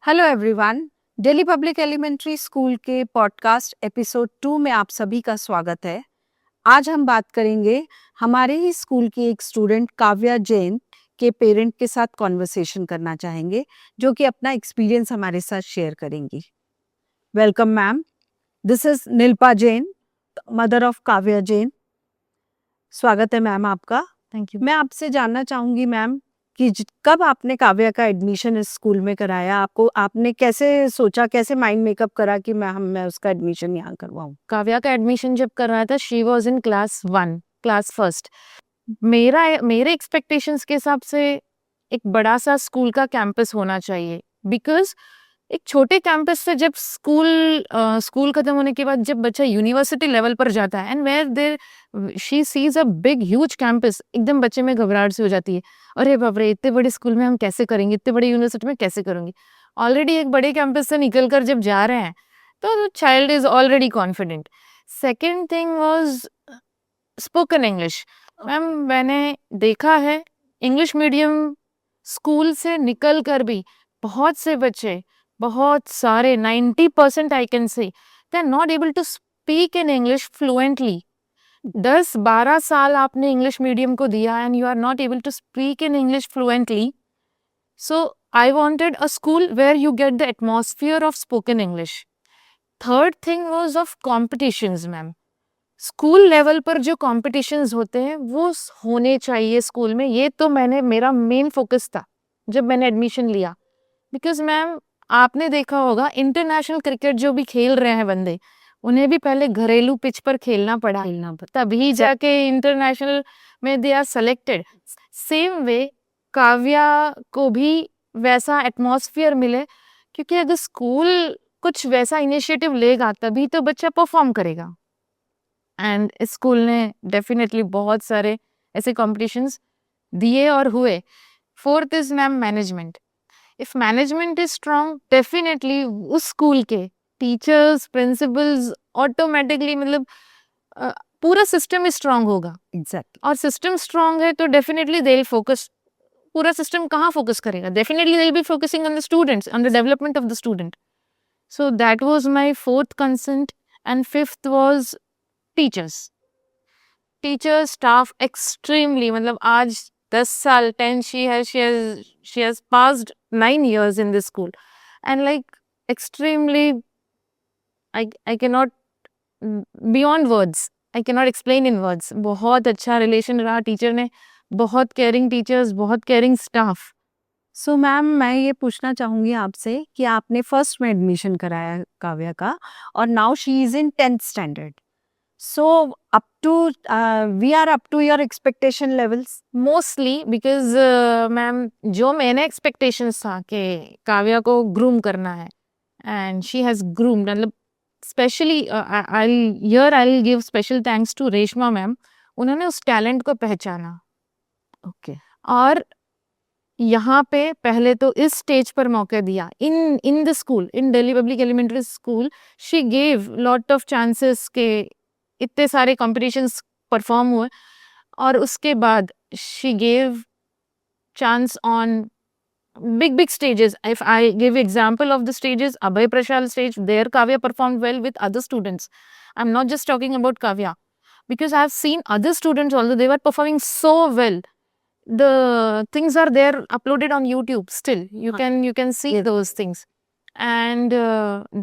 Hello everyone. Delhi public elementary school के podcast episode 2 में आप सभी का स्वागत है। आज हम बात करेंगे हमारे ही स्कूल की एक स्टूडेंट काव्या जैन के पेरेंट के साथ कॉन्वर्सेशन करना चाहेंगे, जो कि अपना एक्सपीरियंस हमारे साथ शेयर करेंगी। Welcome ma'am, this is Nilpa Jain, mother of Kavya Jain. स्वागत है मैम आपका। Thank you. मैं आपसे जानना चाहूंगी मैम कि कब आपने काव्या का एडमिशन इस स्कूल में कराया? आपने कैसे सोचा, कैसे माइंड मेकअप करा कि मैं उसका एडमिशन यहाँ करवाऊँ? काव्या का एडमिशन जब करवाया था, she was in class first. मेरे एक्सपेक्टेशंस के हिसाब से एक बड़ा सा स्कूल का कैंपस होना चाहिए, बिकॉज एक छोटे कैंपस से जब स्कूल खत्म होने के बाद जब बच्चा यूनिवर्सिटी लेवल पर जाता है and where there she sees a big huge campus, एकदम बच्चे में घबराहट से हो जाती है। अरे बाप रे, इतने बड़े स्कूल में हम कैसे करेंगे, इतने बड़े यूनिवर्सिटी में कैसे करूंगी। ऑलरेडी एक बड़े कैंपस से निकल कर जब जा रहे हैं तो child is already confident. Second thing was spoken English. Ma'am, मैंने देखा है इंग्लिश मीडियम स्कूल से निकल कर भी बहुत से बच्चे, बहुत सारे 90% I can say they are not able to speak in English fluently. 10-12 साल आपने इंग्लिश मीडियम को दिया and you are not able to speak in English fluently. So I wanted a school where you get the atmosphere of spoken English. Third thing was of competitions, ma'am. School level पर जो competitions होते हैं वो होने चाहिए school में। ये तो मेरा मेन फोकस था जब मैंने एडमिशन लिया। बिकॉज मैम, आपने देखा होगा इंटरनेशनल क्रिकेट जो भी खेल रहे हैं बंदे, उन्हें भी पहले घरेलू पिच पर खेलना पड़ा, तभी जाके इंटरनेशनल में they are selected. Same way Kavya को भी वैसा एटमॉस्फेयर मिले, क्योंकि अगर स्कूल कुछ वैसा इनिशिएटिव लेगा तभी तो बच्चा परफॉर्म करेगा। एंड स्कूल ने डेफिनेटली बहुत सारे ऐसे कॉम्पिटिशन्स दिए और हुए। Fourth is ma'am management. If management is strong, definitely उस स्कूल के टीचर्स, प्रिंसिपल्स ऑटोमेटिकली पूरा सिस्टम ही स्ट्रांग होगा। एग्जैक्टली। और सिस्टम स्ट्रांग है तो डेफिनेटली दे विल फोकस। पूरा सिस्टम कहाँ फोकस करेगा? Definitely they will be focusing on the students, on the development of the student. So that was my fourth concern. And fifth was teachers staff extremely, आज 10 साल 10 she has passed 9 years in this school, and like extremely, I cannot, beyond words, I cannot explain in words। बहुत अच्छा relation रहा teacher ने, बहुत caring teachers, बहुत caring staff. So ma'am, मैं ये पूछना चाहूंगी आपसे कि आपने फर्स्ट में एडमिशन कराया काव्या का, और now she is in 10th standard. So we are up to your expectation levels? Mostly because ma'am, जो मैंने एक्सपेक्टेशंस था कि काव्या को ग्रूम करना है, and she has groomed, specially I give special thanks to Reshma ma'am. उन्होंने उस टैलेंट को पहचाना। ओके। और यहाँ पे पहले तो इस स्टेज पर मौका दिया in the school, in Delhi public elementary school. She gave lot of chances के इतने सारे कॉम्पिटिशन्स परफॉर्म हुए, और उसके बाद she gave chance on big stages. If I give example of the stages, Abhay Prashal stage, there Kavya performed well with other students. I'm not just talking about Kavya, because I've seen other students, although they were performing so well. The things are there uploaded on YouTube still. You can see those things. And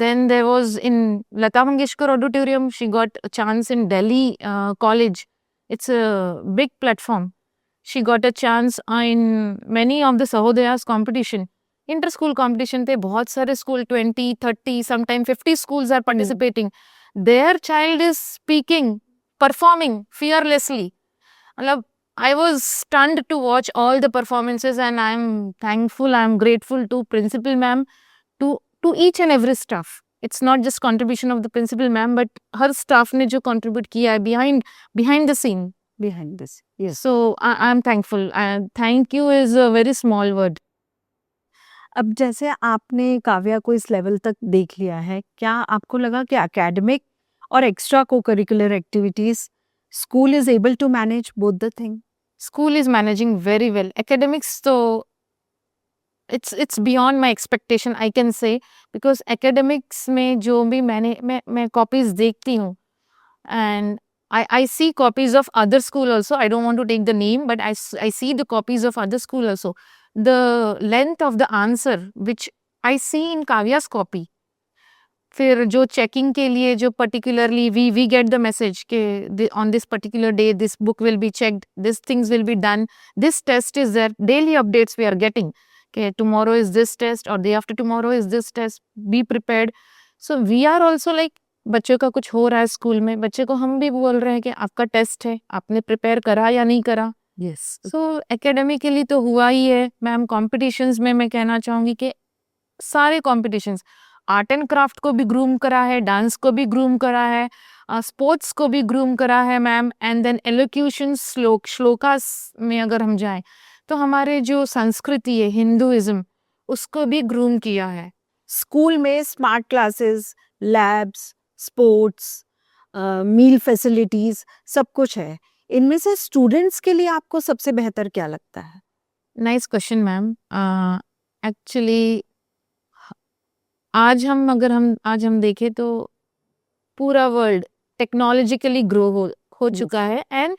then there was in Lata Mangeshkar Auditorium, she got a chance in Delhi College. It's a big platform. She got a chance in many of the Sahodayas competition. Inter-school competition थे, बहुत सारे school, 20, 30, sometimes 50 schools are participating. Their child is speaking, performing fearlessly. I was stunned to watch all the performances, and I'm thankful, I'm grateful to principal ma'am, to each and every staff. It's not just contribution of the principal ma'am, but her staff ने जो contribute किया है behind the scene. Behind this, yes. So I'm thankful. Thank you is a very small word. अब जैसे आपने काव्या को इस level तक देख लिया है, क्या आपको लगा कि एकेडमिक और extra co-curricular activities school is able to manage both the thing? School is managing very well. Academics, so it's beyond my expectation, I can say, because academics में जो भी मैं copies देखती हूँ, and I see copies of other school also. I don't want to take the name, but I see the copies of other school also. The length of the answer which I see in Kavya's copy, फिर जो checking के लिए जो particularly we get the message के on this particular day this book will be checked, this things will be done, this test is there, daily updates we are getting कि tomorrow is this test और day after tomorrow is this test, be prepared. So we are also like, बच्चों का कुछ हो रहा है school में, बच्चे को हम भी बोल रहे हैं कि आपका टेस्ट है, आपने प्रिपेयर करा या नहीं करा. यस. सो एकेडमिकली तो हुआ ही है मैम. कॉम्पिटिशन्स में मैं कहना चाहूँगी कि सारे कॉम्पिटिशन्स, आर्ट एंड क्राफ्ट को भी ग्रूम करा है, डांस को भी ग्रूम करा है, स्पोर्ट्स को भी ग्रूम करा है ma'am. And then elocution, shlokas में अगर हम जाएं तो हमारे जो संस्कृति है हिंदुइज्म, उसको भी ग्रूम किया है. स्कूल में स्मार्ट क्लासेस, लैब्स, स्पोर्ट्स, मील फैसिलिटीज सब कुछ है. इनमें से स्टूडेंट्स के लिए आपको सबसे बेहतर क्या लगता है? Nice question ma'am. एक्चुअली आज हम देखें तो पूरा वर्ल्ड टेक्नोलॉजिकली ग्रो हो चुका है. And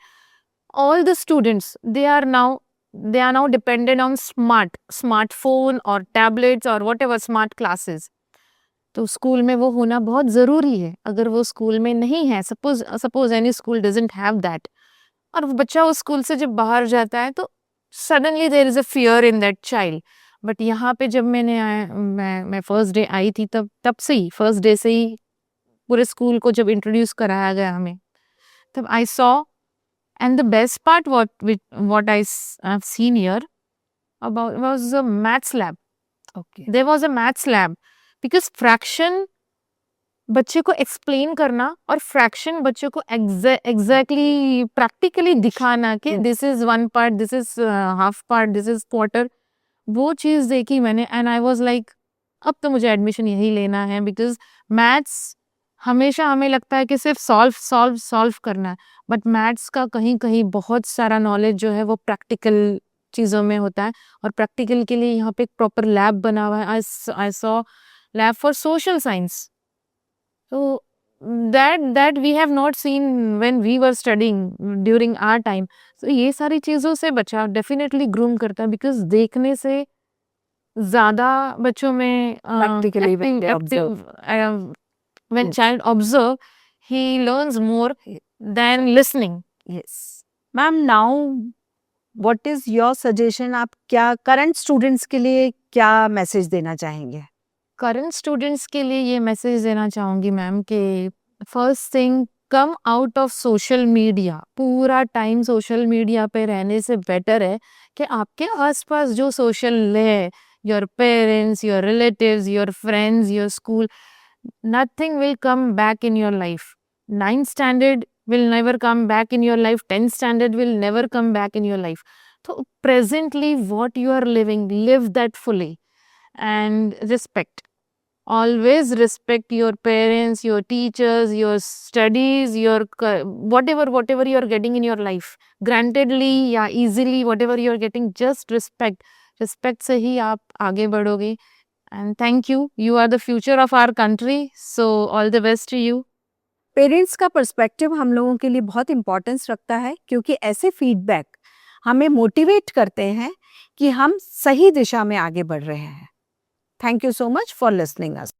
all the students they are now dependent on smartphone और टैबलेट्स और व्हाटएवर स्मार्ट क्लासेस. तो स्कूल में वो होना बहुत ज़रूरी है. अगर वो स्कूल में नहीं है, suppose any school doesn't have that, और वो बच्चा उस स्कूल से जब बाहर जाता है तो suddenly there is a fear in that child. But यहाँ पे जब मैं फर्स्ट डे आई थी, तब से ही, फर्स्ट डे से ही पूरे स्कूल को जब इंट्रोड्यूस कराया गया हमें, तब I saw, and the best part what I have seen here about was a maths lab. Okay. There was a maths lab because fraction बच्चे को एक्सप्लेन करना और फ्रैक्शन बच्चों को एग्जैक्टली प्रैक्टिकली दिखाना कि this is 1 part, this is half part, this is quarter, वो चीज़ देखी मैंने. एंड आई वाज लाइक, अब तो मुझे एडमिशन यही लेना है. बिकॉज मैथ्स हमेशा हमें लगता है कि सिर्फ सॉल्व करना है, बट मैथ्स का कहीं कहीं बहुत सारा नॉलेज जो है वो प्रैक्टिकल चीज़ों में होता है. और प्रैक्टिकल के लिए यहाँ पे एक प्रॉपर लैब बना हुआ है. I saw lab for social science. So that we have not seen when we were studying during our time. So ये सारी चीज़ों से बच्चा definitely groom करता है, because देखने से ज़्यादा बच्चों में Practically when they observe. when Yes. child observe, he learns more than listening. Yes. Ma'am, now what is your suggestion? आप क्या करंट स्टूडेंट्स के लिए क्या मैसेज देना चाहेंगे? करंट स्टूडेंट्स के लिए ये मैसेज देना चाहूँगी मैम कि first thing, come out of social media. पूरा टाइम सोशल मीडिया पे रहने से बेटर है कि आपके आसपास जो सोशल है, your parents, your relatives, your friends, your school, nothing will come back in your life. 9th standard will never come back in your life, 10th standard will never come back in your life. So presently what you are living, live that fully. And respect, always respect your parents, your teachers, your studies, your whatever you are getting in your life, grantedly या easily, whatever you are getting, just respect से ही आप आगे बढ़ोगे. And thank you, you are the future of our country, so all the best to you. Parents का perspective हम लोगों के लिए बहुत इंपॉर्टेंस रखता है, क्योंकि ऐसे फीडबैक हमें मोटिवेट करते हैं कि हम सही दिशा में आगे बढ़ रहे हैं. Thank you so much for listening us.